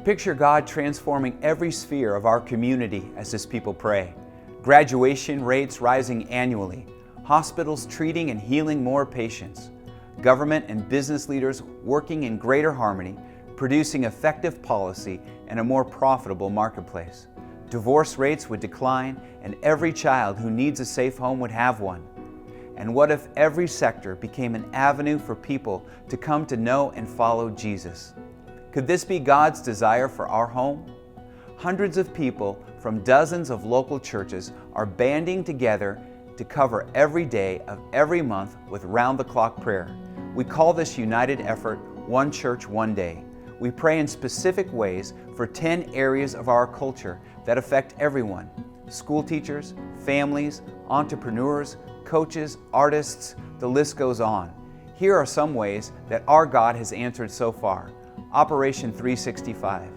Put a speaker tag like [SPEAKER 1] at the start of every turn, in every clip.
[SPEAKER 1] picture God transforming every sphere of our community as His people pray. Graduation rates rising annually, hospitals treating and healing more patients, government and business leaders working in greater harmony, producing effective policy and a more profitable marketplace. Divorce rates would decline, and every child who needs a safe home would have one. And what if every sector became an avenue for people to come to know and follow Jesus? Could this be God's desire for our home? Hundreds of people from dozens of local churches are banding together to cover every day of every month with round-the-clock prayer. We call this united effort One Church, One Day. We pray in specific ways for 10 areas of our culture that affect everyone: school teachers, families, entrepreneurs, coaches, artists, the list goes on. Here are some ways that our God has answered so far. Operation 365.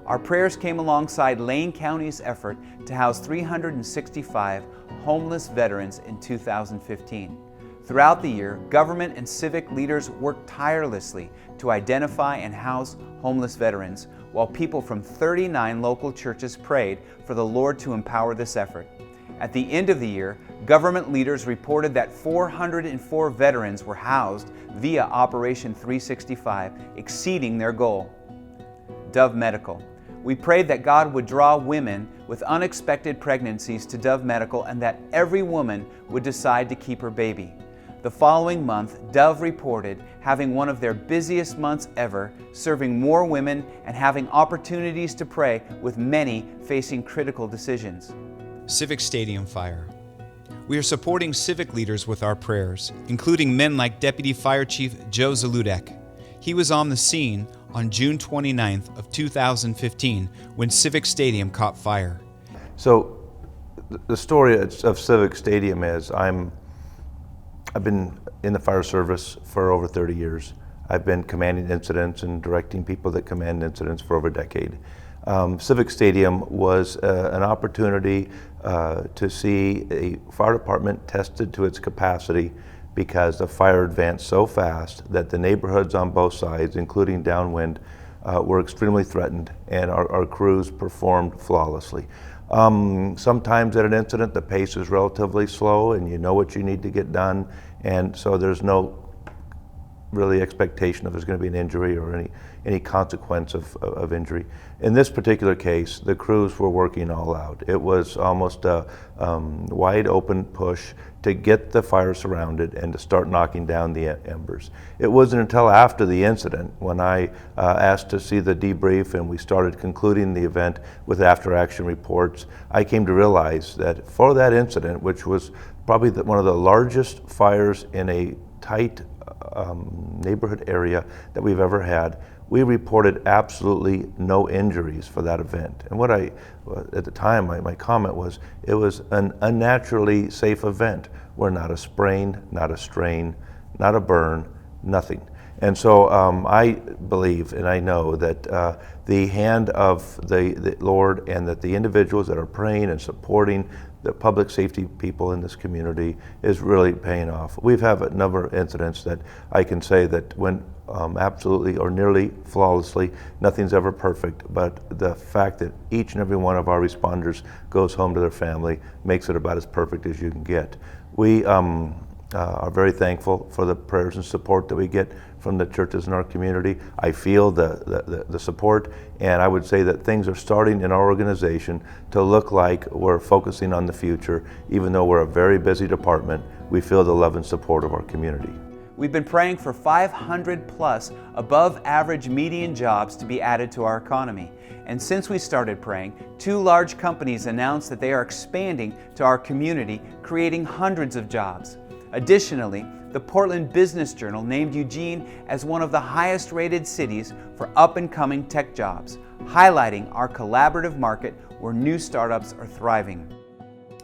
[SPEAKER 1] Our prayers came alongside Lane County's effort to house 365 homeless veterans in 2015. Throughout the year, government and civic leaders worked tirelessly to identify and house homeless veterans, while people from 39 local churches prayed for the Lord to empower this effort. At the end of the year, government leaders reported that 404 veterans were housed via Operation 365, exceeding their goal. Dove Medical. We prayed that God would draw women with unexpected pregnancies to Dove Medical and that every woman would decide to keep her baby. The following month, Dove reported having one of their busiest months ever, serving more women and having opportunities to pray with many facing critical decisions.
[SPEAKER 2] Civic Stadium fire. We are supporting civic leaders with our prayers, including men like Deputy Fire Chief Joe Zaludek. He was on the scene on June 29th of 2015 when Civic Stadium caught fire.
[SPEAKER 3] So the story of Civic Stadium is I've been in the fire service for over 30 years. I've been commanding incidents and directing people that command incidents for over a decade. Civic Stadium was an opportunity to see a fire department tested to its capacity because the fire advanced so fast that the neighborhoods on both sides, including downwind, were extremely threatened, and our crews performed flawlessly. Sometimes at an incident the pace is relatively slow and you know what you need to get done, and so there's no really expectation if there's going to be an injury or any consequence of injury. In this particular case, the crews were working all out. It was almost a wide open push to get the fire surrounded and to start knocking down the embers. It wasn't until after the incident, when I asked to see the debrief and we started concluding the event with after-action reports, I came to realize that for that incident, which was probably one of the largest fires in a tight neighborhood area that we've ever had, we reported absolutely no injuries for that event. And at the time, my comment was, it was an unnaturally safe event where not a sprain, not a strain, not a burn, nothing. And so I believe and I know that the hand of the Lord and that the individuals that are praying and supporting the public safety people in this community is really paying off. We've had a number of incidents that I can say that went absolutely or nearly flawlessly. Nothing's ever perfect, but the fact that each and every one of our responders goes home to their family makes it about as perfect as you can get. We are very thankful for the prayers and support that we get from the churches in our community. I feel the support, and I would say that things are starting in our organization to look like we're focusing on the future. Even though we're a very busy department, we feel the love and support of our community.
[SPEAKER 1] We've been praying for 500 plus above average median jobs to be added to our economy. And since we started praying, 2 large companies announced that they are expanding to our community, creating hundreds of jobs. Additionally, the Portland Business Journal named Eugene as one of the highest rated cities for up-and-coming tech jobs, highlighting our collaborative market where new startups are thriving.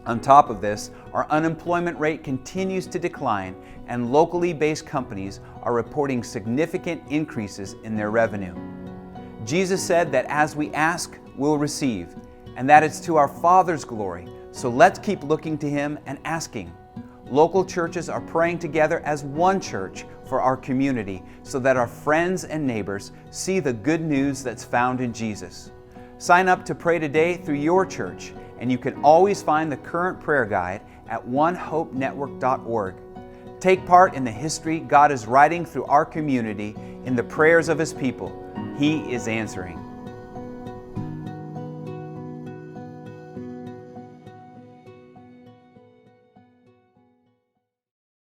[SPEAKER 1] On top of this, our unemployment rate continues to decline, and locally based companies are reporting significant increases in their revenue. Jesus said that as we ask, we'll receive, and that it's to our Father's glory. So let's keep looking to Him and asking. local churches are praying together as one church for our community so that our friends and neighbors see the good news that's found in Jesus. Sign up to pray today through your church, and you can always find the current prayer guide at onehopenetwork.org. Take part in the history God is writing through our community in the prayers of His people. He is answering.